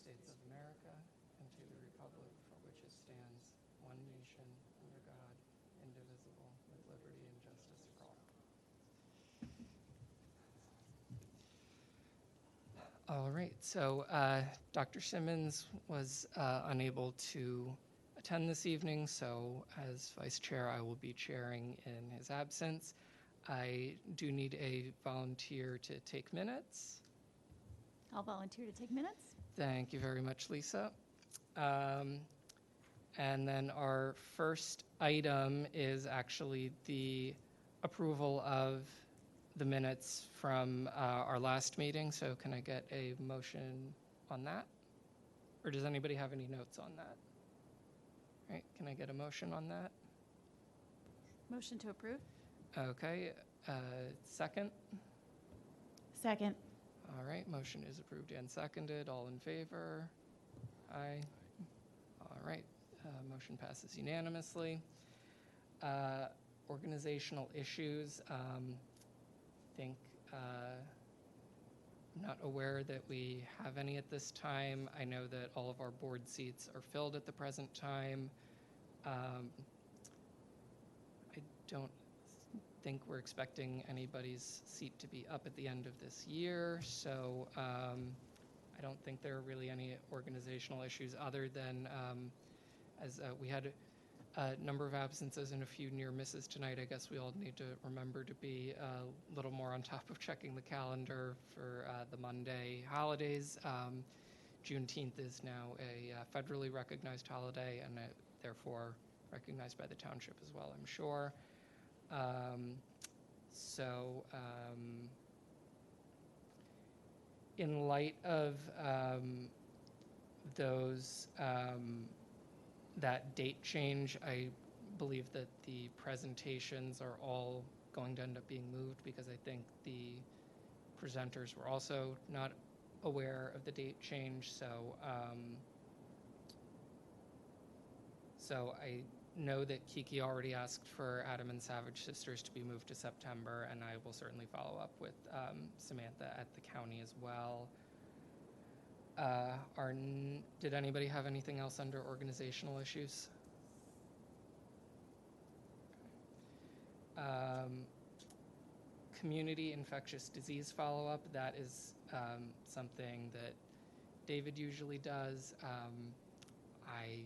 States of America and to the republic for which it stands, one nation, under God, indivisible, with liberty and justice for all. All right, so Dr. Simmons was unable to attend this evening, so as vice chair, I will be chairing in his absence. I do need a volunteer to take minutes. I'll volunteer to take minutes. Thank you very much, Lisa. And then our first item is actually the approval of the minutes from our last meeting. So can I get a motion on that? Or does anybody have any notes on that? All right, can I get a motion on that? Motion to approve. Okay, second? Second. All right, motion is approved and seconded. All in favor? Aye. All right, motion passes unanimously. Organizational issues. I'm not aware that we have any at this time. I know that all of our board seats are filled at the present time. I don't think we're expecting anybody's seat to be up at the end of this year, so I don't think there are really any organizational issues other than as we had a number of absences and a few near misses tonight. I guess we all need to remember to be a little more on top of checking the calendar for the Monday holidays. Juneteenth is now a federally recognized holiday and therefore recognized by the township as well, I'm sure. In light of that date change, I believe that the presentations are all going to end up being moved because I think the presenters were also not aware of the date change. So I know that Kiki already asked for Adam and Savage Sisters to be moved to September, and I will certainly follow up with Samantha at the county as well. Did anybody have anything else under organizational issues? Community infectious disease follow-up, that is something that David usually does. I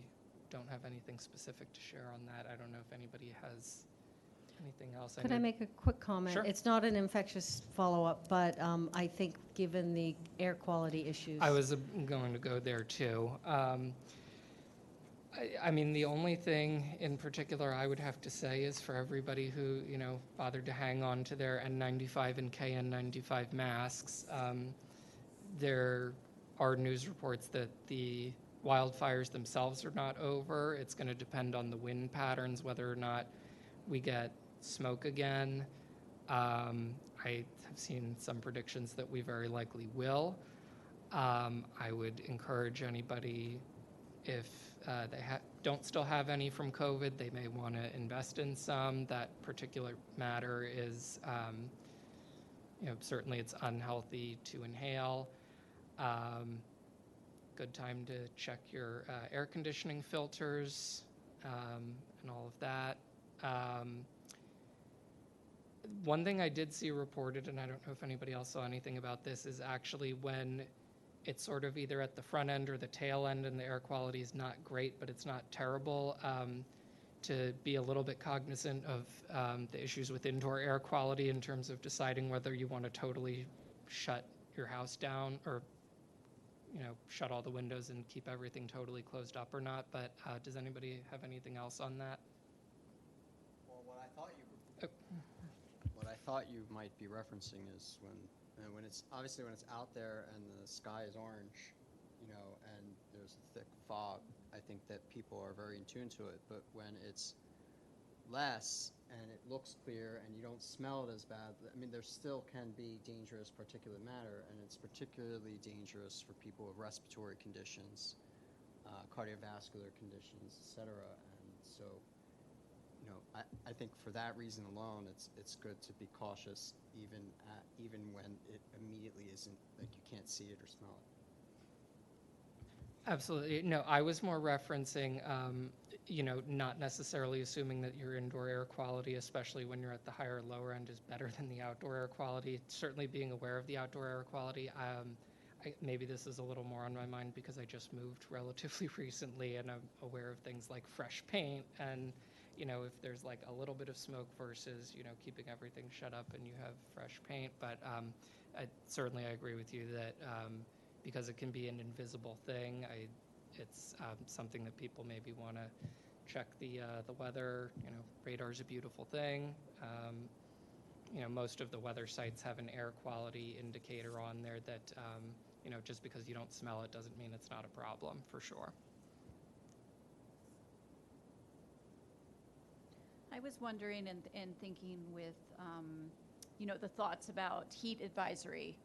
don't have anything specific to share on that. I don't know if anybody has anything else. Could I make a quick comment? Sure. It's not an infectious follow-up, but I think given the air quality issues. I was going to go there too. I mean, the only thing in particular I would have to say is for everybody who, bothered to hang on to their N95 and KN95 masks, there are news reports that the wildfires themselves are not over. It's going to depend on the wind patterns, whether or not we get smoke again. I have seen some predictions that we very likely will. I would encourage anybody, if they don't still have any from COVID, they may want to invest in some. That particular matter is, certainly it's unhealthy to inhale. Good time to check your air conditioning filters and all of that. One thing I did see reported, and I don't know if anybody else saw anything about this, is actually when it's sort of either at the front end or the tail end and the air quality is not great, but it's not terrible, to be a little bit cognizant of the issues with indoor air quality in terms of deciding whether you want to totally shut your house down or shut all the windows and keep everything totally closed up or not. But does anybody have anything else on that? Well, what I thought you might be referencing is when it's obviously when it's out there and the sky is orange, and there's a thick fog, I think that people are very in tune to it. But when it's less and it looks clear and you don't smell it as bad, I mean, there still can be dangerous particulate matter, and it's particularly dangerous for people with respiratory conditions, cardiovascular conditions, etc. And so, I think for that reason alone, it's good to be cautious, even when it immediately isn't, like you can't see it or smell it. Absolutely. No, I was more referencing, not necessarily assuming that your indoor air quality, especially when you're at the higher or lower end, is better than the outdoor air quality. Certainly being aware of the outdoor air quality. Maybe this is a little more on my mind because I just moved relatively recently and I'm aware of things like fresh paint and, if there's like a little bit of smoke versus, keeping everything shut up and you have fresh paint. But I agree with you that because it can be an invisible thing, it's something that people maybe want to check the weather. Radar's a beautiful thing. Most of the weather sites have an air quality indicator on there that, just because you don't smell it doesn't mean it's not a problem, for sure. I was wondering and thinking with, the thoughts about heat advisory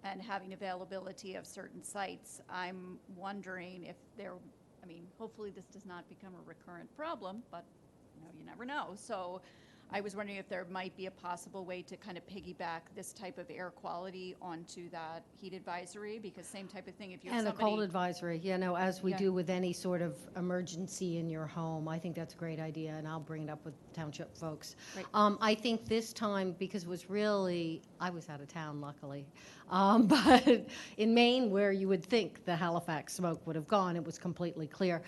and having availability of certain sites. I'm wondering if hopefully this does not become a recurrent problem, but, you never know. So I was wondering if there might be a possible way to kind of piggyback this type of air quality onto that heat advisory, because same type of thing, if you have And a somebody. cold advisory, as we Yeah. do with any sort of emergency in your home. I think that's a great idea, and I'll bring it up with township folks. Right. I think this time, because it was really, I was out of town, luckily, but in Maine, where you would think the Halifax smoke would have gone, it was completely clear.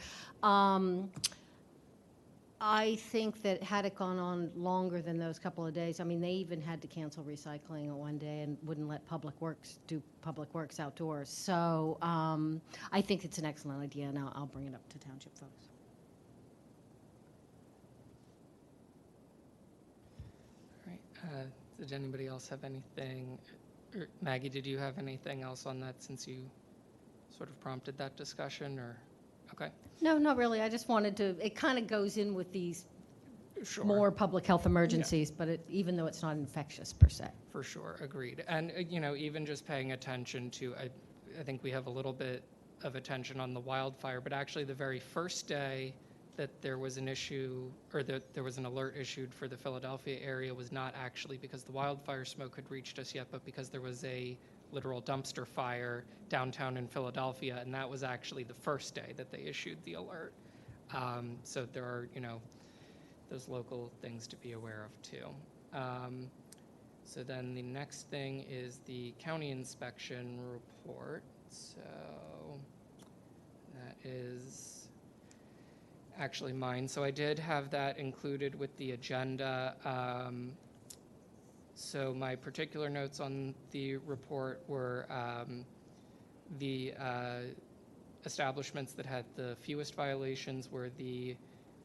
I think that had it gone on longer than those couple of days, they even had to cancel recycling on one day and wouldn't let Public Works do Public Works outdoors. So I think it's an excellent idea, and I'll bring it up to township folks. All right. Did anybody else have anything? Maggie, did you have anything else on that since you sort of prompted that discussion, or? Okay. No, not really. I just wanted to, it kind of goes in with these Sure. more public health emergencies, but even though it's not infectious per se. For sure, agreed. And, even just paying attention to, I think we have a little bit of attention on the wildfire, but actually the very first day that there was an issue, or that there was an alert issued for the Philadelphia area, was not actually because the wildfire smoke had reached us yet, but because there was a literal dumpster fire downtown in Philadelphia, and that was actually the first day that they issued the alert. So there are, those local things to be aware of too. So then the next thing is the county inspection report. So that is actually mine. So I did have that included with the agenda. So my particular notes on the report were the establishments that had the fewest violations were the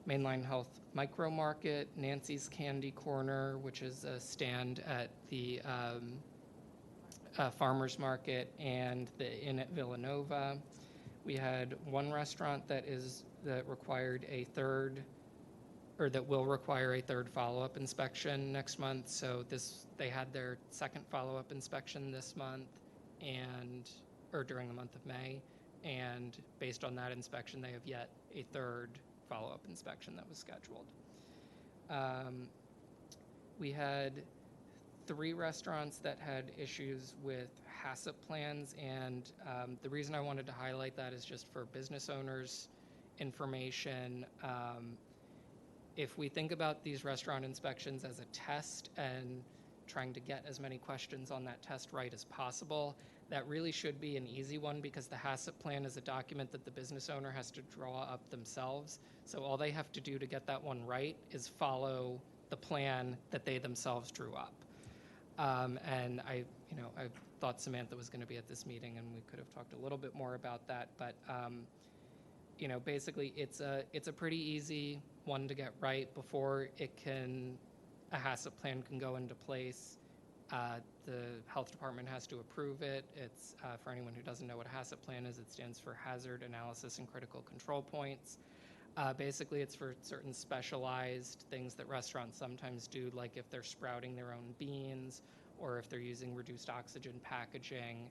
Mainline Health Micro Market, Nancy's Candy Corner, which is a stand at the Farmers Market, and the Inn at Villanova. We had one restaurant that required a third, or that will require a third follow-up inspection next month. So they had their second follow-up inspection this month, or during the month of May, and based on that inspection, they have yet a third follow-up inspection that was scheduled. We had 3 restaurants that had issues with HACCP plans, and the reason I wanted to highlight that is just for business owners' information. If we think about these restaurant inspections as a test and trying to get as many questions on that test right as possible, that really should be an easy one, because the HACCP plan is a document that the business owner has to draw up themselves. So all they have to do to get that one right is follow the plan that they themselves drew up. And I thought Samantha was going to be at this meeting, and we could have talked a little bit more about that. But basically, it's a pretty easy one to get right before a HACCP plan can go into place. The health department has to approve it. It's for anyone who doesn't know what a HACCP plan is, it stands for Hazard Analysis and Critical Control Points. Basically, it's for certain specialized things that restaurants sometimes do, like if they're sprouting their own beans or if they're using reduced oxygen packaging,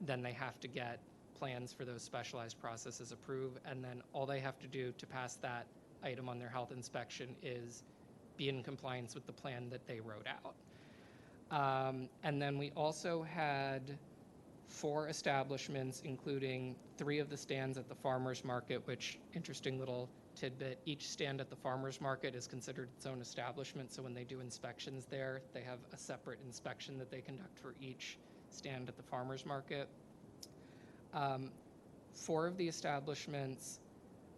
then they have to get plans for those specialized processes approved, and then all they have to do to pass that item on their health inspection is be in compliance with the plan that they wrote out. And then we also had 4 establishments, including 3 of the stands at the farmer's market, which, interesting little tidbit, each stand at the farmer's market is considered its own establishment, so when they do inspections there, they have a separate inspection that they conduct for each stand at the farmer's market. 4 of the establishments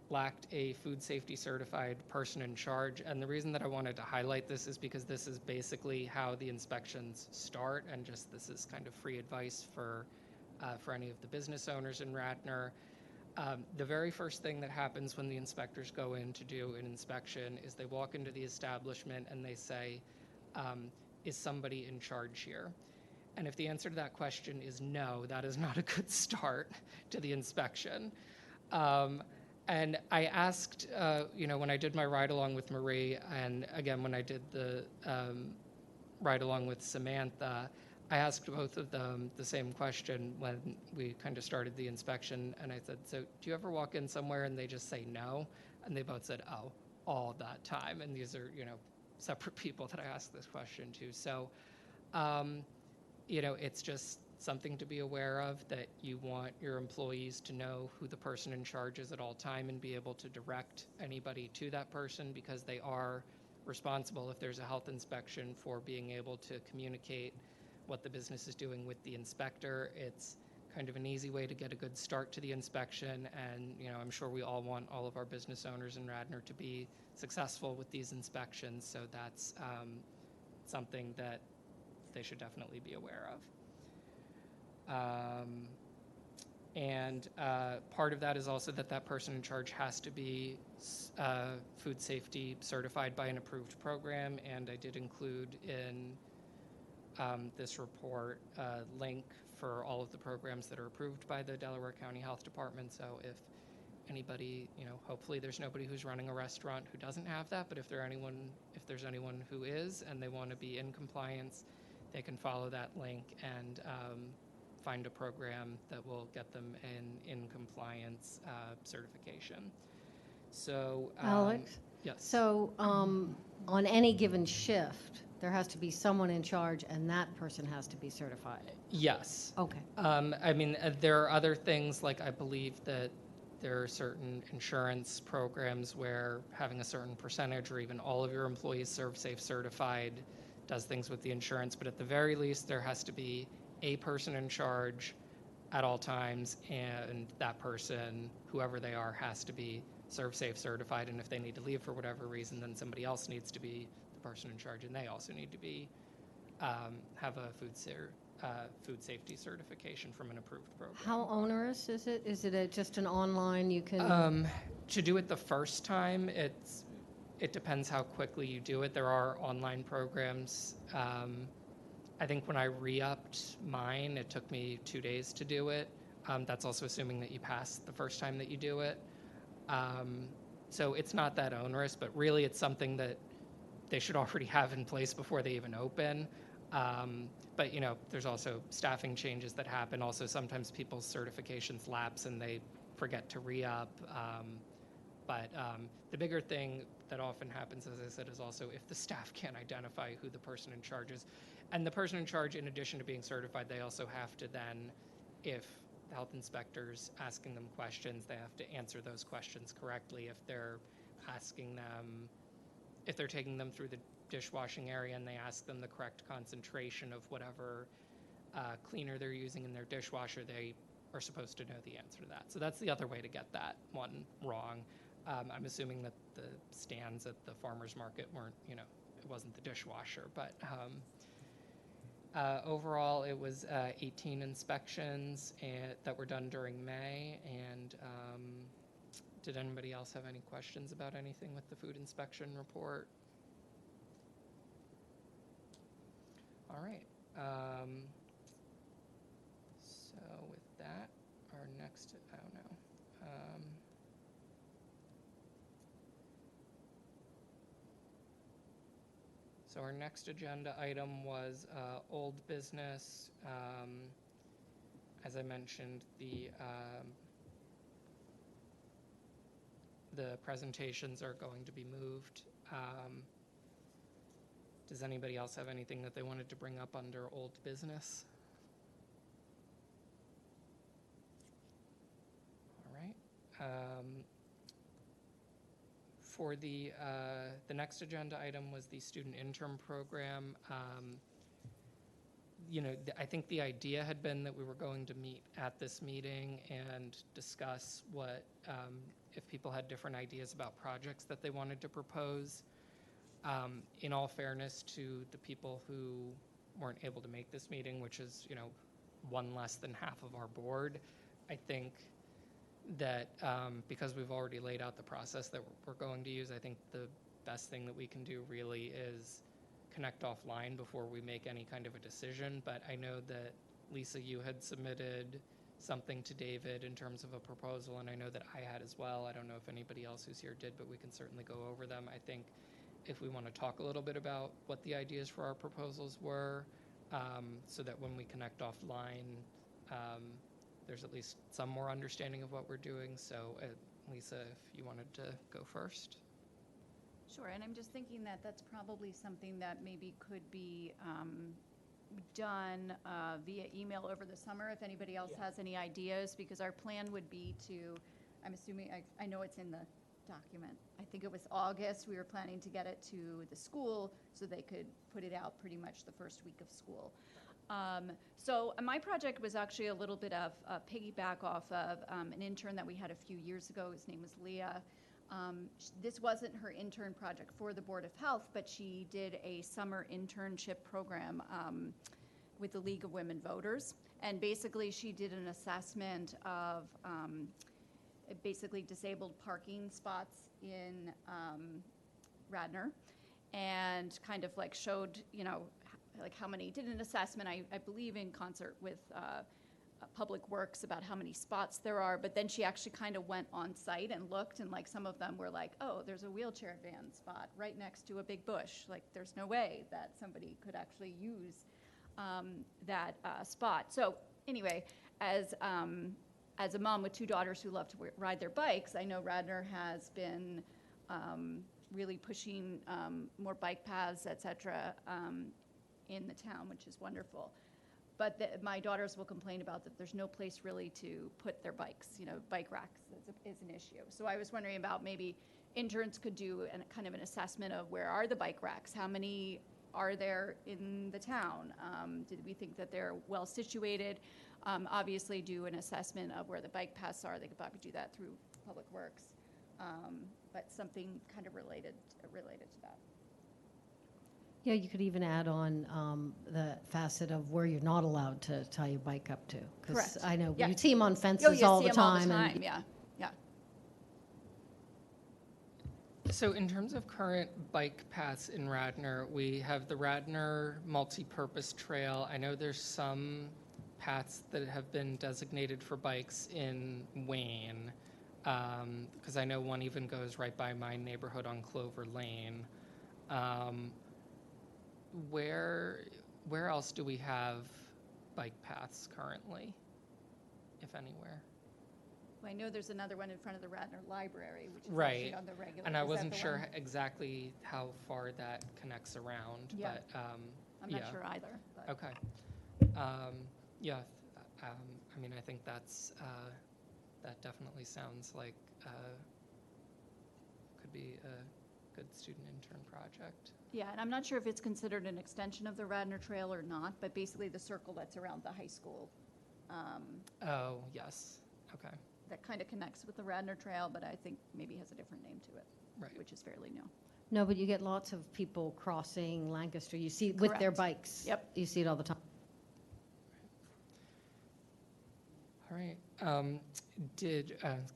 lacked a food safety certified person in charge, and the reason that I wanted to highlight this is because this is basically how the inspections start, and just this is kind of free advice for any of the business owners in Radnor. The very first thing that happens when the inspectors go in to do an inspection is they walk into the establishment and they say, is somebody in charge here? And if the answer to that question is no, that is not a good start to the inspection. And I asked, when I did my ride-along with Marie, and again, when I did the ride-along with Samantha, I asked both of them the same question when we kind of started the inspection, and I said, so do you ever walk in somewhere and they just say no? And they both said, oh, all that time. And these are, separate people that I asked this question to. So, it's just something to be aware of, that you want your employees to know who the person in charge is at all time and be able to direct anybody to that person, because they are responsible, if there's a health inspection, for being able to communicate what the business is doing with the inspector. It's kind of an easy way to get a good start to the inspection, and I'm sure we all want all of our business owners in Radnor to be successful with these inspections, so that's something that they should definitely be aware of. And part of that is also that person in charge has to be food safety certified by an approved program, and I did include in this report link for all of the programs that are approved by the Delaware County Health Department. So if anybody, hopefully there's nobody who's running a restaurant who doesn't have that, but if there's anyone who is and they want to be in compliance, they can follow that link and find a program that will get them in compliance certification. So, Alex? Yes. So on any given shift, there has to be someone in charge, and that person has to be certified. Yes. Okay. There are other things, like I believe that there are certain insurance programs where having a certain percentage or even all of your employees ServSafe certified does things with the insurance, but at the very least there has to be a person in charge at all times, and that person, whoever they are, has to be ServSafe certified, and if they need to leave for whatever reason, then somebody else needs to be the person in charge, and they also need to be have a food safety certification from an approved program. How onerous is it? Is it just an online you can? To do it the first time, it depends how quickly you do it. There are online programs. I think when I re-upped mine, it took me 2 days to do it. That's also assuming that you pass the first time that you do it. So it's not that onerous, but really it's something that they should already have in place before they even open. But there's also staffing changes that happen. Also, sometimes people's certifications lapse and they forget to re-up. But the bigger thing that often happens, as I said, is also if the staff can't identify who the person in charge is. And the person in charge, in addition to being certified, they also have to then, if the health inspector's asking them questions, they have to answer those questions correctly. If they're asking them, if they're taking them through the dishwashing area and they ask them the correct concentration of whatever cleaner they're using in their dishwasher, they are supposed to know the answer to that. So that's the other way to get that one wrong. I'm assuming that the stands at the farmer's market weren't, it wasn't the dishwasher, but overall it was 18 inspections that were done during May. And did anybody else have any questions about anything with the food inspection report? All right. So with that, our next, I don't know. So our next agenda item was old business. As I mentioned, the presentations are going to be moved. Does anybody else have anything that they wanted to bring up under old business? For the next agenda item was the student intern program. I think the idea had been that we were going to meet at this meeting and discuss what, if people had different ideas about projects that they wanted to propose. In all fairness to the people who weren't able to make this meeting, which is, one less than half of our board, I think that because we've already laid out the process that we're going to use, I think the best thing that we can do really is connect offline before we make any kind of a decision. But I know that, Lisa, you had submitted something to David in terms of a proposal, and I know that I had as well. I don't know if anybody else who's here did, but we can certainly go over them. I think if we want to talk a little bit about what the ideas for our proposals were, so that when we connect offline, there's at least some more understanding of what we're doing. So, Lisa, if you wanted to go first. Sure, and I'm just thinking that that's probably something that maybe could be done via email over the summer if anybody else has any ideas, because our plan would be to, I'm assuming, I know it's in the document, I think it was August, we were planning to get it to the school so they could put it out pretty much the first week of school. So my project was actually a little bit of a piggyback off of an intern that we had a few years ago. His name was Leah. This wasn't her intern project for the Board of Health, but she did a summer internship program with the League of Women Voters. And basically she did an assessment of basically disabled parking spots in Radnor, and kind of like showed, like how many, did an assessment, I believe in concert with Public Works about how many spots there are, but then she actually kind of went on site and looked, and like some of them were like, oh, there's a wheelchair van spot right next to a big bush. Like there's no way that somebody could actually use that spot. So anyway, as a mom with two daughters who love to ride their bikes, I know Radnor has been really pushing more bike paths, et cetera, in the town, which is wonderful. But my daughters will complain about that there's no place really to put their bikes. Bike racks is an issue. So I was wondering about maybe interns could do kind of an assessment of where are the bike racks? How many are there in the town? Did we think that they're well situated? Obviously do an assessment of where the bike paths are. They could probably do that through Public Works. But something kind of related to that. Yeah, you could even add on the facet of where you're not allowed to tie your bike up to. Correct. Because I know Yeah. you see them on You fences see all the them all time. the time, yeah. So in terms of current bike paths in Radnor, we have the Radnor multi-purpose trail. I know there's some paths that have been designated for bikes in Wayne, because I know one even goes right by my neighborhood on Clover Lane. Where else do we have bike paths currently, if anywhere? Well, I know there's another one in front of the Radnor Library, which is Right. actually on the regular. And I Is that wasn't the sure one? exactly how far that connects around, Yeah. but I'm not sure either. But. Okay. Yeah. I mean, I think that's that definitely sounds like could be a good student intern project. Yeah, and I'm not sure if it's considered an extension of the Radnor Trail or not, but basically the circle that's around the high school. Oh, yes. Okay. That kind of connects with the Radnor Trail, but I think maybe has a different name to it, Right. which is fairly new. No, but you get lots of people crossing Lancaster. You see with their Correct. bikes. Yep. You see it all the time. All right.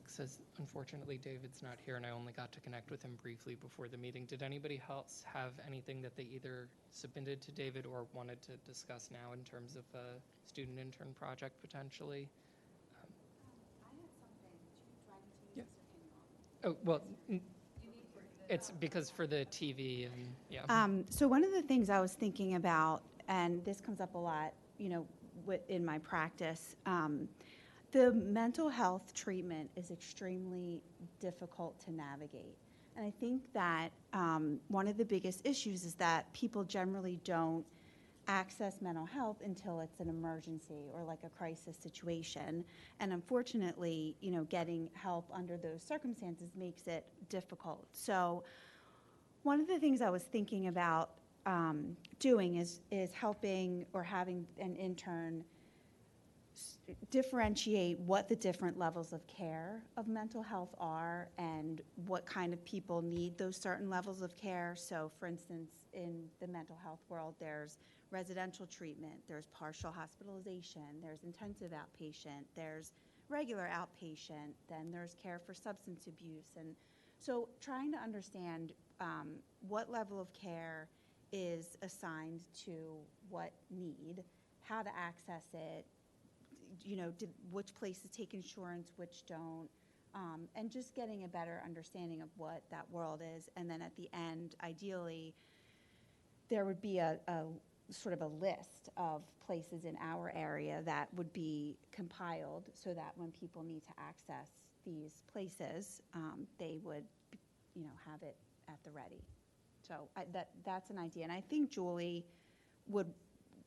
Says, unfortunately, David's not here, and I only got to connect with him briefly before the meeting. Did anybody else have anything that they either submitted to David or wanted to discuss now in terms of a student intern project potentially? I had something. Do I need to Yeah. use this or can you? Oh, well, it's because for the TV and, yeah. So one of the things I was thinking about, and this comes up a lot, in my practice, the mental health treatment is extremely difficult to navigate. And I think that one of the biggest issues is that people generally don't access mental health until it's an emergency or like a crisis situation. And unfortunately, getting help under those circumstances makes it difficult. So one of the things I was thinking about doing is helping or having an intern differentiate what the different levels of care of mental health are and what kind of people need those certain levels of care. So for instance, in the mental health world, there's residential treatment, there's partial hospitalization, there's intensive outpatient, there's regular outpatient, then there's care for substance abuse. And so trying to understand what level of care is assigned to what need, how to access it, which places take insurance, which don't, and just getting a better understanding of what that world is. And then at the end, ideally, there would be a sort of a list of places in our area that would be compiled so that when people need to access these places, they would, have it at the ready. So that's an idea. And I think Julie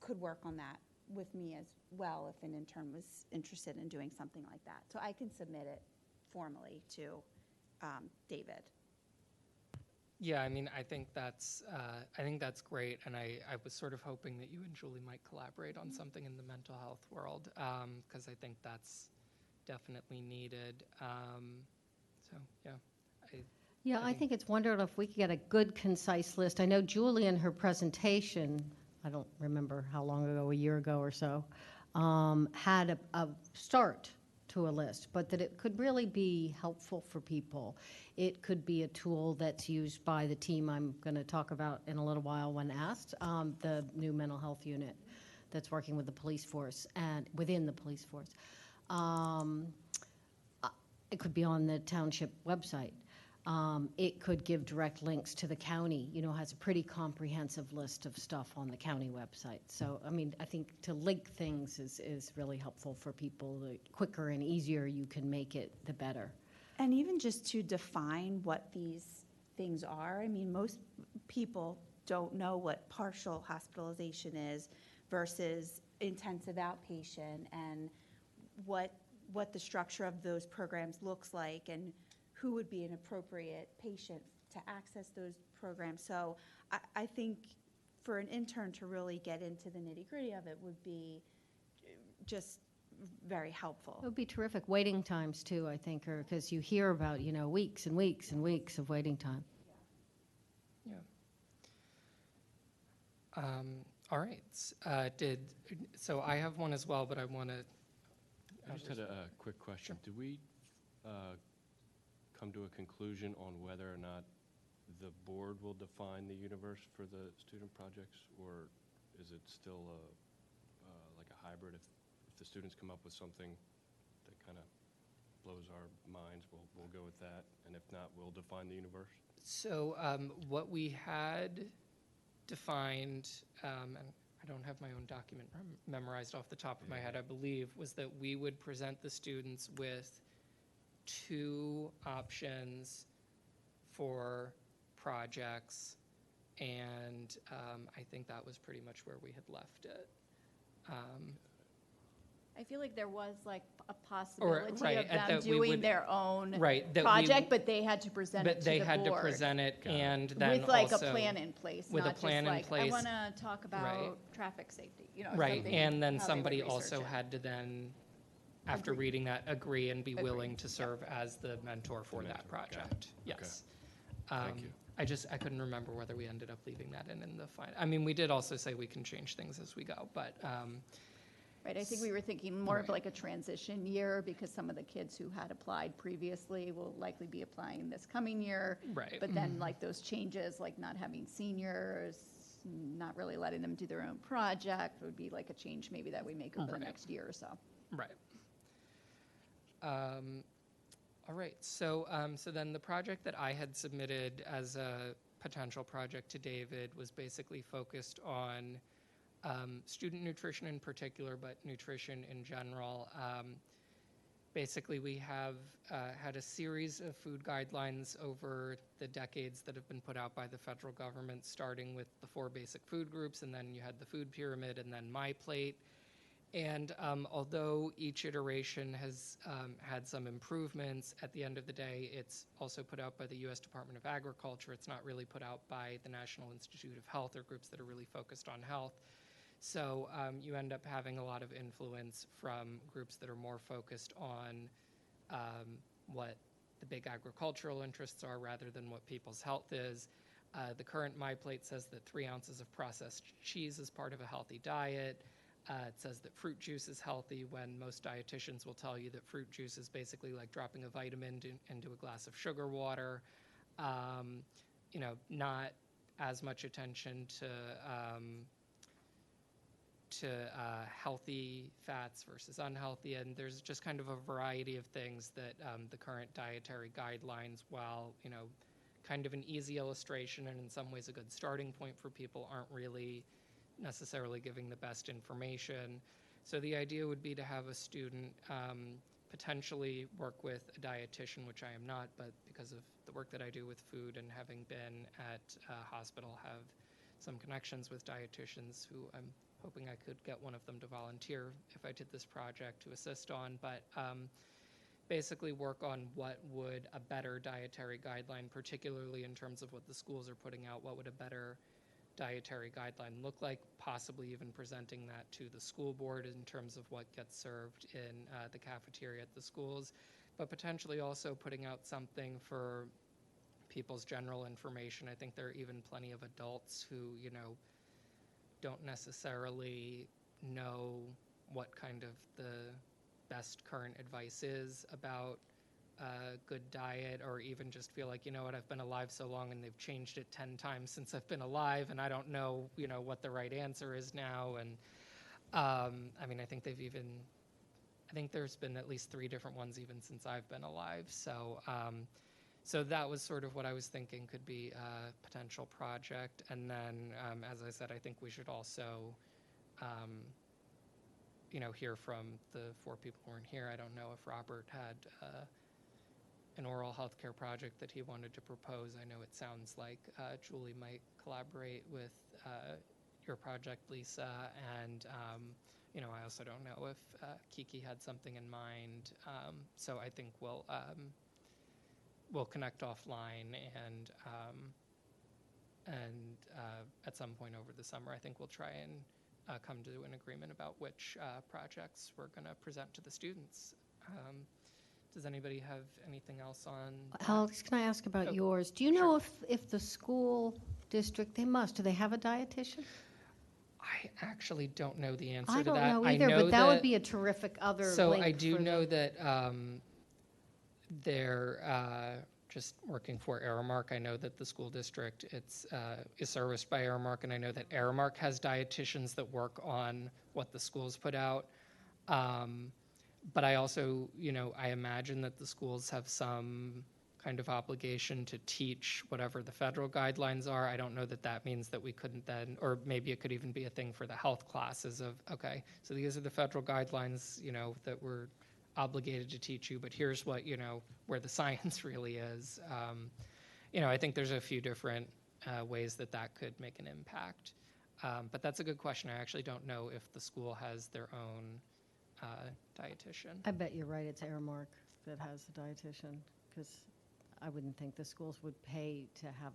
could work on that with me as well if an intern was interested in doing something like that. So I can submit it formally to David. Yeah, I mean, I think that's great, and I was sort of hoping that you and Julie might collaborate on something in the mental health world, because I think that's definitely needed. So yeah, Yeah, I think it's wonderful if we could get a good, concise list. I know Julie in her presentation, I don't remember how long ago, a year ago or so, had a start to a list, but that it could really be helpful for people. It could be a tool that's used by the team I'm going to talk about in a little while when asked, the new mental health unit that's working with the police force and within the police force. It could be on the Township website. It could give direct links to the county, has a pretty comprehensive list of stuff on the county website. So, I mean, I think to link things is really helpful for people. The quicker and easier you can make it, the better. And even just to define what these things are, I mean, most people don't know what partial hospitalization is versus intensive outpatient and what the structure of those programs looks like and who would be an appropriate patient to access those programs. So I think for an intern to really get into the nitty-gritty of it would be just very helpful. It would be terrific. Waiting times, too, I think, because you hear about, weeks and weeks and weeks of waiting time. yeah. All right. So I have one as well, but I want to. I just had a quick question. Sure. Did we come to a conclusion on whether or not the board will define the universe for the student projects, or is it still like a hybrid? If the students come up with something that kind of blows our minds, we'll go with that, and if not, we'll define the universe? So what we had defined, and I don't have my own document memorized off the top of my head, I believe, was that we would present the students with 2 options for projects, and I think that was pretty much where we had left it. I feel like there was like a possibility right, of them that we doing would- their own Right, that we project, but they had to present it But to they the had to board present it, Got it. and then with like also a plan in place, with a not plan just in like, I place. want to talk about traffic safety, right, something, and then how they would somebody research also it. had to then, after Agree. reading that, agree and be Agree, willing to yeah. serve as the mentor for that mentor, got it. project. Okay. Yes. Thank you. I couldn't remember whether we ended up leaving that in the final. I mean, we did also say we can change things as we go, but Right, I think we were thinking more of Right. like a transition year because some of the kids who had applied previously will likely be applying this coming year. Right. But then like those changes, like not having seniors, not really letting them do their own project would be like a change maybe that we make over the Right. next year or so. right. All right. So then the project that I had submitted as a potential project to David was basically focused on student nutrition in particular, but nutrition in general. basically we have had a series of food guidelines over the decades that have been put out by the federal government, starting with the 4 basic food groups, and then you had the food pyramid, and then My Plate. And although each iteration has had some improvements, at the end of the day, it's also put out by the U.S. Department of Agriculture. It's not really put out by the National Institute of Health or groups that are really focused on health. So you end up having a lot of influence from groups that are more focused on what the big agricultural interests are rather than what people's health is. The current My Plate says that 3 ounces of processed cheese is part of a healthy diet. It says that fruit juice is healthy, when most dietitians will tell you that fruit juice is basically like dropping a vitamin into a glass of sugar water. Not as much attention to healthy fats versus unhealthy, and there's just kind of a variety of things that the current dietary guidelines, while kind of an easy illustration and in some ways a good starting point for people, aren't really necessarily giving the best information. So the idea would be to have a student potentially work with a dietitian, which I am not, but because of the work that I do with food and having been at a hospital, have some connections with dietitians who I'm hoping I could get one of them to volunteer if I did this project to assist on, but basically work on what would a better dietary guideline, particularly in terms of what the schools are putting out, what would a better dietary guideline look like, possibly even presenting that to the school board in terms of what gets served in the cafeteria at the schools, but potentially also putting out something for people's general information. I think there are even plenty of adults who, don't necessarily know what kind of the best current advice is about good diet, or even just feel like, I've been alive so long and they've changed it 10 times since I've been alive and I don't know, what the right answer is now. And I think there's been at least 3 different ones even since I've been alive. So that was sort of what I was thinking could be a potential project. And then, as I said, I think we should also, hear from the 4 people who aren't here. I don't know if Robert had an oral healthcare project that he wanted to propose. I know it sounds like Julie might collaborate with your project, Lisa, and I also don't know if Kiki had something in mind. So I think we'll connect offline, and at some point over the summer, I think we'll try and come to an agreement about which projects we're going to present to the students. Does anybody have anything else on that? Alex, can I ask about Oh, yours? Do you know if the school district, do they have a dietitian? I actually don't know the answer I to don't that. know either, but that would be a terrific other So link I do for know that they're just working for Aramark. I know that the school district is serviced by Aramark, and I know that Aramark has dietitians that work on what the schools put out. But I also, I imagine that the schools have some kind of obligation to teach whatever the federal guidelines are. I don't know that that means that we couldn't then, or maybe it could even be a thing for the health classes of, okay, so these are the federal guidelines, that we're obligated to teach you, but here's what, where the science really is. I think there's a few different ways that could make an impact. But that's a good question. I actually don't know if the school has their own dietitian. I bet you're right, it's Aramark that has the dietitian, because I wouldn't think the schools would pay to have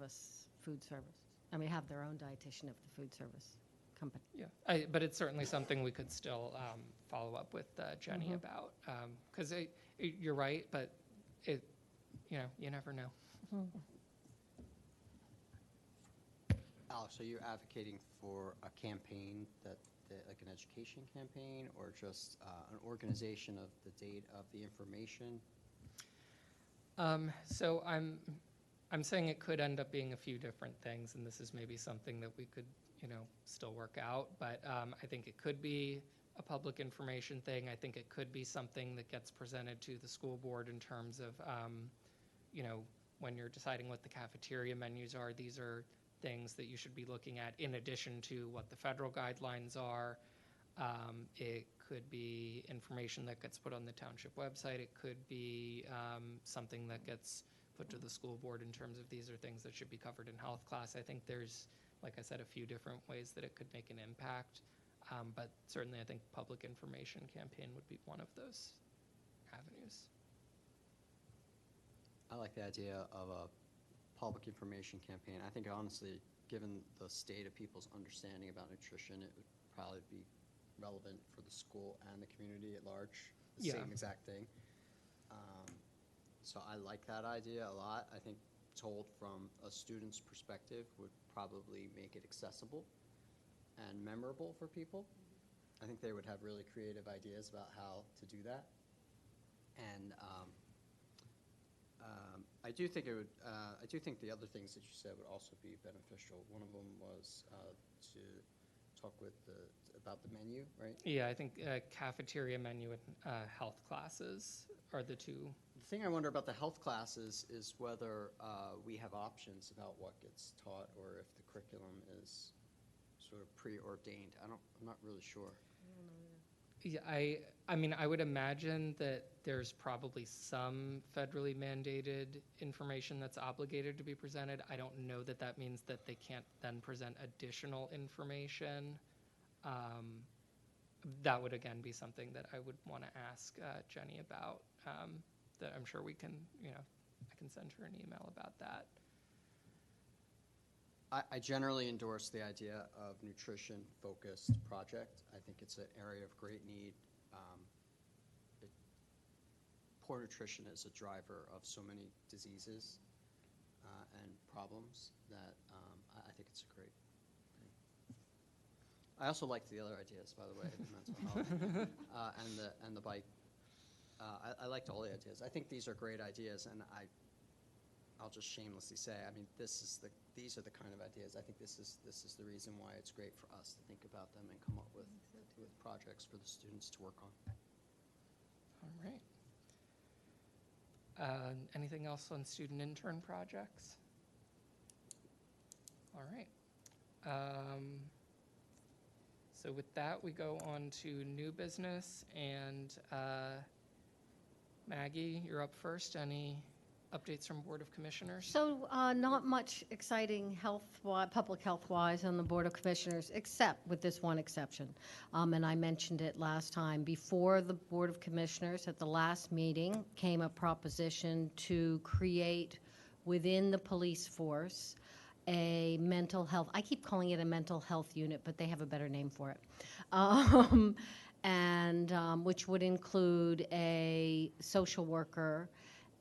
food service. Have their own dietitian if the food service company. Yeah, but it's certainly something we could still follow up with Jenny about, because you're right, but you never know. Alex, are you advocating for a campaign like an education campaign, or just an organization of the date of the information? So I'm saying it could end up being a few different things, and this is maybe something that we could, still work out. But I think it could be a public information thing. I think it could be something that gets presented to the school board in terms of, when you're deciding what the cafeteria menus are, these are things that you should be looking at in addition to what the federal guidelines are. It could be information that gets put on the township website. It could be something that gets put to the school board in terms of these are things that should be covered in health class. I think there's, like I said, a few different ways that it could make an impact. But certainly I think public information campaign would be one of those avenues. I like the idea of a public information campaign. I think honestly, given the state of people's understanding about nutrition, it would probably be relevant for the school and the community at large, the Yeah. same exact thing. So I like that idea a lot. I think told from a student's perspective would probably make it accessible and memorable for people. I think they would have really creative ideas about how to do that. And I do think it would. I do think the other things that you said would also be beneficial. One of them was to talk with about the menu, right? Yeah, I think cafeteria menu and health classes are the two. The thing I wonder about the health classes is whether we have options about what gets taught, or if the curriculum is sort of preordained. I'm not really sure. Yeah, I mean, I would imagine that there's probably some federally mandated information that's obligated to be presented. I don't know that that means that they can't then present additional information. That would, again, be something that I would want to ask Jenny about, that I'm sure we can, I can send her an email about that. I generally endorse the idea of nutrition-focused project. I think it's an area of great need. Poor nutrition is a driver of so many diseases and problems that I think it's a great thing. I also liked the other ideas, by the way, the mental health and the bike. I liked all the ideas. I think these are great ideas, and I'll just shamelessly say, I mean, these are the kind of ideas. I think this is the reason why it's great for us to think about them and come up with projects for the students to work on. All right. Anything else on student intern projects? All right. So with that, we go on to new business, and Maggie, you're up first. Any updates from Board of Commissioners? So not much exciting public health-wise on the Board of Commissioners, except with this one exception. And I mentioned it last time. Before the Board of Commissioners at the last meeting came a proposition to create within the police force a mental health, I keep calling it a mental health unit, but they have a better name for it. Which would include a social worker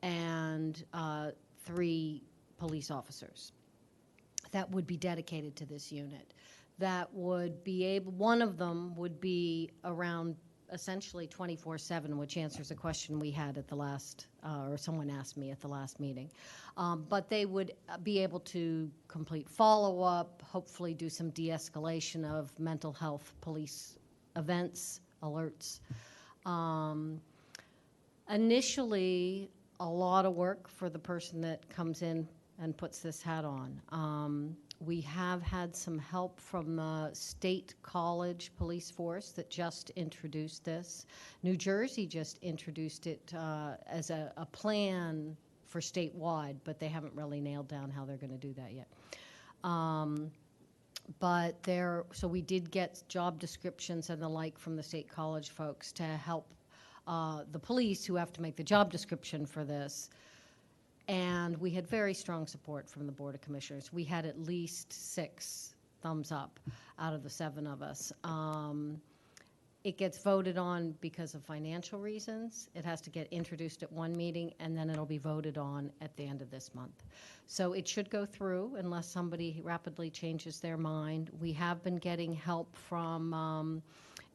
and 3 police officers that would be dedicated to this unit. That would be able, one of them would be around essentially 24/7, which answers a question we had at the last, or someone asked me at the last meeting. But they would be able to complete follow-up, hopefully do some de-escalation of mental health police events, alerts. Initially, a lot of work for the person that comes in and puts this hat on. We have had some help from the State College Police Force that just introduced this. New Jersey just introduced it as a plan for statewide, but they haven't really nailed down how they're going to do that yet. So we did get job descriptions and the like from the State College folks to help the police who have to make the job description for this. And we had very strong support from the Board of Commissioners. We had at least 6 thumbs up out of the 7 of us. It gets voted on because of financial reasons. It has to get introduced at one meeting, and then it'll be voted on at the end of this month. So it should go through unless somebody rapidly changes their mind. We have been getting help from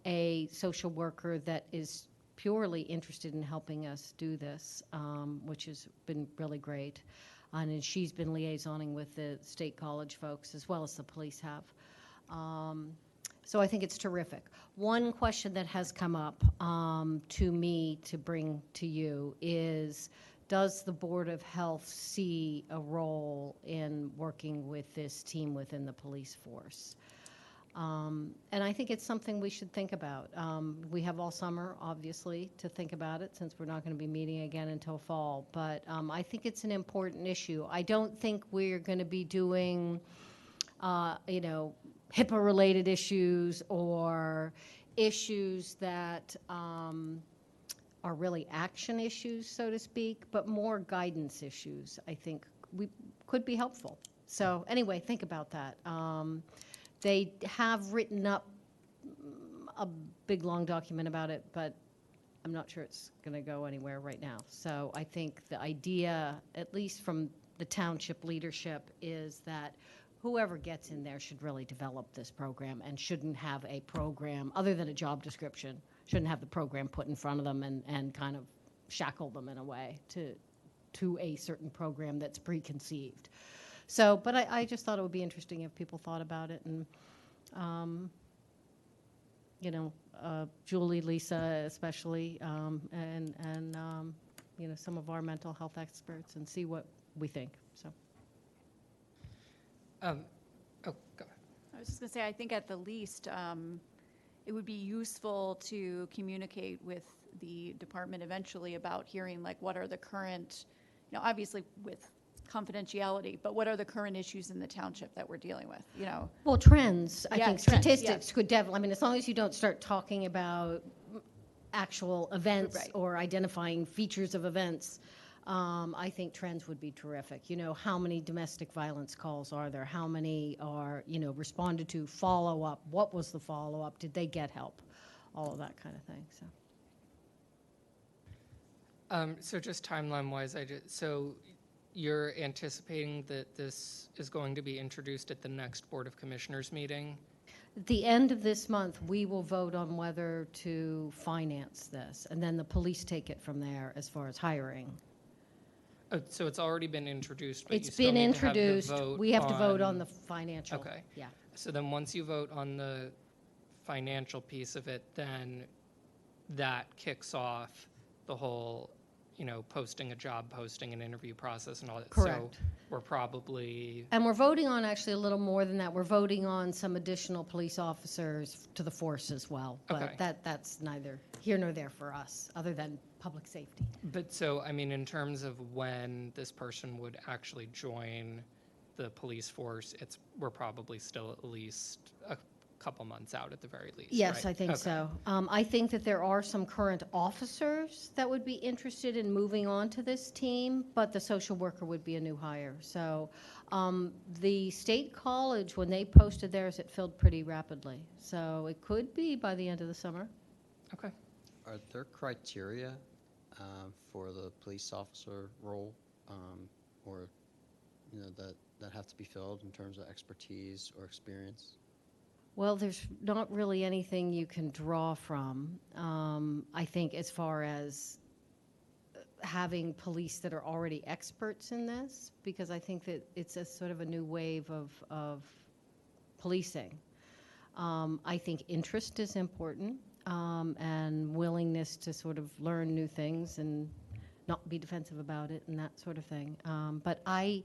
a social worker that is purely interested in helping us do this, which has been really great. And she's been liaisoning with the State College folks as well as the police have. So I think it's terrific. One question that has come up to me to bring to you is, does the Board of Health see a role in working with this team within the police force? And I think it's something we should think about. We have all summer, obviously, to think about it, since we're not going to be meeting again until fall. But I think it's an important issue. I don't think we're going to be doing, HIPAA-related issues or issues that are really action issues, so to speak, but more guidance issues, I think, could be helpful. So anyway, think about that. They have written up a big, long document about it, but I'm not sure it's going to go anywhere right now. So I think the idea, at least from the township leadership, is that whoever gets in there should really develop this program and shouldn't have a program, other than a job description, shouldn't have the program put in front of them and kind of shackle them in a way to a certain program that's preconceived. So, but I just thought it would be interesting if people thought about it, and, Julie, Lisa especially, and some of our mental health experts, and see what we think, so. Go ahead. I was just going to say, I think at the least, it would be useful to communicate with the department eventually about hearing, like, what are the current, obviously with confidentiality, but what are the current issues in the township that we're dealing with, Well, trends, I Yeah, think trends, statistics yeah. could definitely, as long as you don't start talking about actual events Right. or identifying features of events, I think trends would be terrific. How many domestic violence calls are there? How many are, responded to? Follow-up, what was the follow-up? Did they get help? All of that kind of thing, so. So just timeline-wise, so you're anticipating that this is going to be introduced at the next Board of Commissioners meeting? At the end of this month, we will vote on whether to finance this, and then the police take it from there as far as hiring. Oh, so it's already been introduced, but you It's still been need to have the introduced. vote We have to vote on the financial. Okay. Yeah. So then once you vote on the financial piece of it, then that kicks off the whole, posting a job posting and interview process and all that. Correct. So we're probably, And we're voting on actually a little more than that. We're voting on some additional police officers to the force as well. Okay. But that's neither here nor there for us, other than public safety. but so, in terms of when this person would actually join the police force, we're probably still at least a couple months out at the very least, Yes, right? I think Okay. so. I think that there are some current officers that would be interested in moving on to this team, but the social worker would be a new hire. So the state college, when they posted theirs, it filled pretty rapidly. So it could be by the end of the summer. Okay. Are there criteria for the police officer role, or, that have to be filled in terms of expertise or experience? Well, there's not really anything you can draw from, I think, as far as having police that are already experts in this, because I think that it's a sort of a new wave of policing. I think interest is important, and willingness to sort of learn new things and not be defensive about it and that sort of thing. But I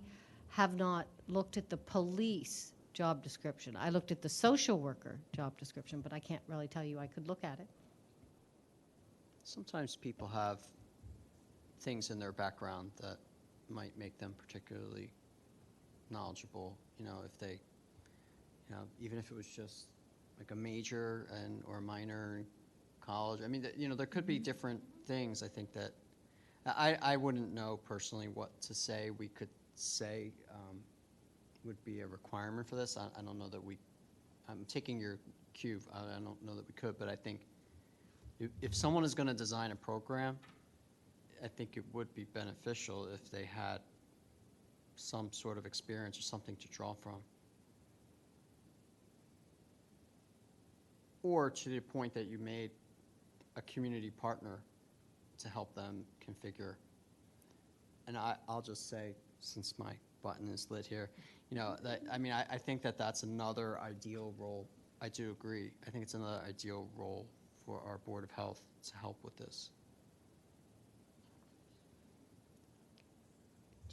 have not looked at the police job description. I looked at the social worker job description, but I can't really tell you. I could look at it. Sometimes people have things in their background that might make them particularly knowledgeable, if they, even if it was just like a major or a minor in college. There could be different things, I think, that I wouldn't know personally what to say. We could say would be a requirement for this. I don't know that I'm taking your cue. I don't know that we could, but I think if someone is going to design a program, I think it would be beneficial if they had some sort of experience or something to draw from. Or to the point that you made, a community partner to help them configure. And I'll just say, since my button is lit here, I think that that's another ideal role. I do agree. I think it's another ideal role for our Board of Health to help with this.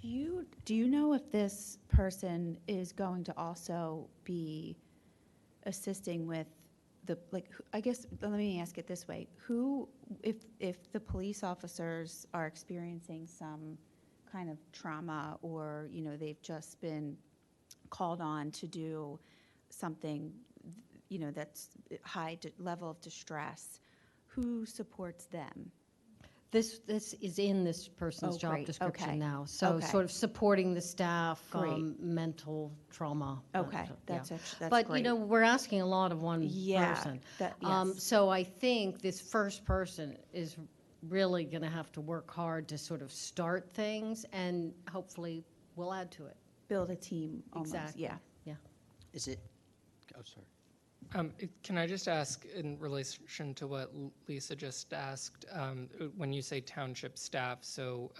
Do you know if this person is going to also be assisting with the, like, I guess, let me ask it this way. Who, if the police officers are experiencing some kind of trauma, or, they've just been called on to do something, that's high level of distress, who supports them? This is in this person's Oh, job great. description Okay. now. So Okay. sort of supporting the staff, Great. Mental trauma. Okay, so, that's yeah. actually, that's But, great. we're asking a lot of one Yeah, person. yes. So I think this first person is really going to have to work hard to sort of start things, and hopefully we'll add to it. Build a team almost, Exactly. yeah. Yeah. Is it, oh, sorry. Can I just ask, in relation to what Lisa just asked, when you say township staff, so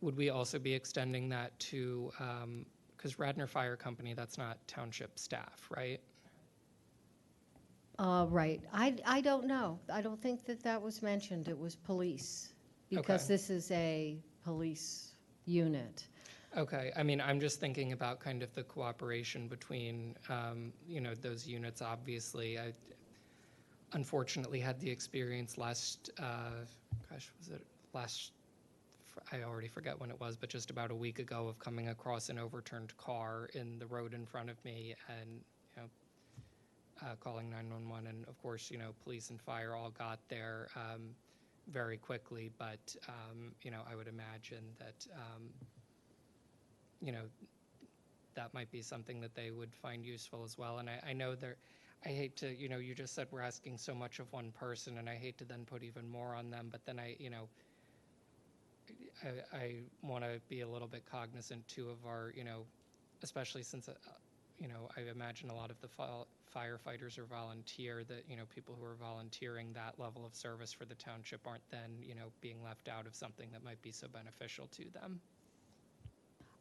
would we also be extending that to, because Radnor Fire Company, that's not township staff, right? Right. I don't know. I don't think that was mentioned. It was police, because Okay. this is a police unit. Okay, I mean, I'm just thinking about kind of the cooperation between, those units. Obviously, I unfortunately had the experience last, I already forget when it was, but just about a week ago, of coming across an overturned car in the road in front of me, and, calling 911. And of course, police and fire all got there very quickly, but, I would imagine that, that might be something that they would find useful as well. And I know I hate to, you just said we're asking so much of one person, and I hate to then put even more on them, but then I want to be a little bit cognizant too of our, especially since, I imagine a lot of the firefighters are volunteer, that, people who are volunteering that level of service for the township aren't then, being left out of something that might be so beneficial to them.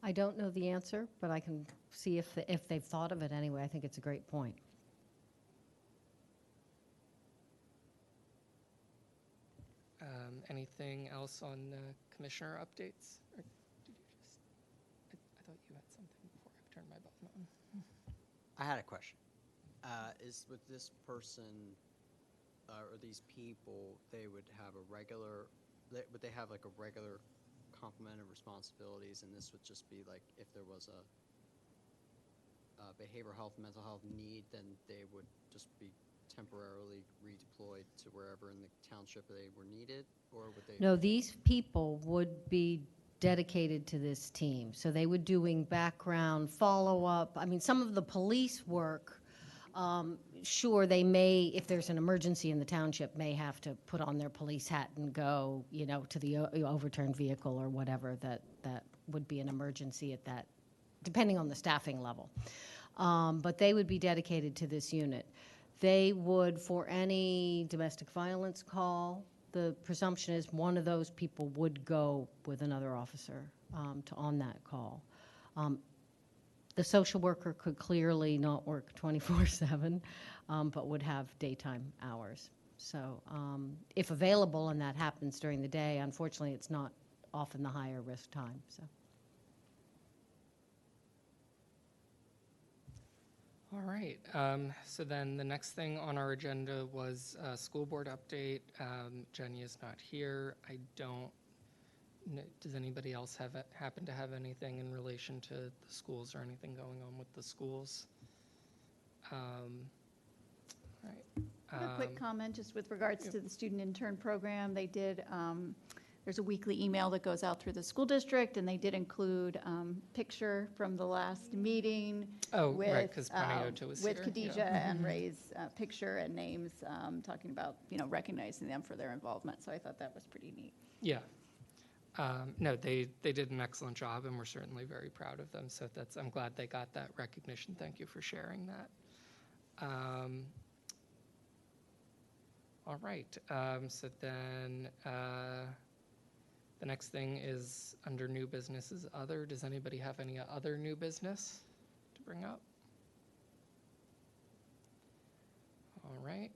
I don't know the answer, but I can see if they've thought of it anyway. I think it's a great point. Anything else on commissioner updates? Or did you just, I thought you had something before I turned my button on. I had a question. Is with this person, or these people, they would have a regular, would they have like a regular complement of responsibilities, and this would just be like if there was a behavioral health, mental health need, then they would just be temporarily redeployed to wherever in the township they were needed, or would they? No, these people would be dedicated to this team. So they were doing background follow-up. I mean, some of the police work, sure, they may, if there's an emergency in the township, may have to put on their police hat and go, to the overturned vehicle or whatever that would be an emergency at that, depending on the staffing level. But they would be dedicated to this unit. They would, for any domestic violence call, the presumption is one of those people would go with another officer on that call. The social worker could clearly not work 24/7, but would have daytime hours. So if available and that happens during the day, unfortunately, it's not often the higher risk time. So. All right, so then the next thing on our agenda was a school board update. Jenny is not here. I don't, does anybody else happen to have anything in relation to the schools or anything going on with the schools? All right. I have a quick comment just with regards to the student intern program. They did, there's a weekly email that goes out through the school district, and they did include picture from the last meeting. Oh, with, right, because Panayota was with here. Khadijah Yeah. and Ray's picture and names, talking about, recognizing them for their involvement. So I thought that was pretty neat. Yeah. No, they did an excellent job, and we're certainly very proud of them. So I'm glad they got that recognition. Thank you for sharing that. All right. So then the next thing is under new business is other. Does anybody have any other new business to bring up? All right.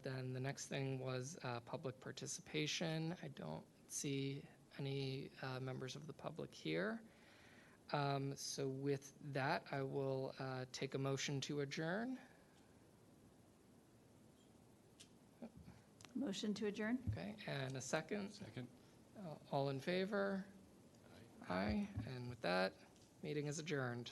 Then the next thing was public participation. I don't see any members of the public here. So with that, I will take a motion to adjourn. Motion to adjourn? Okay, and a second. Second? All in favor? Aye. And with that, meeting is adjourned.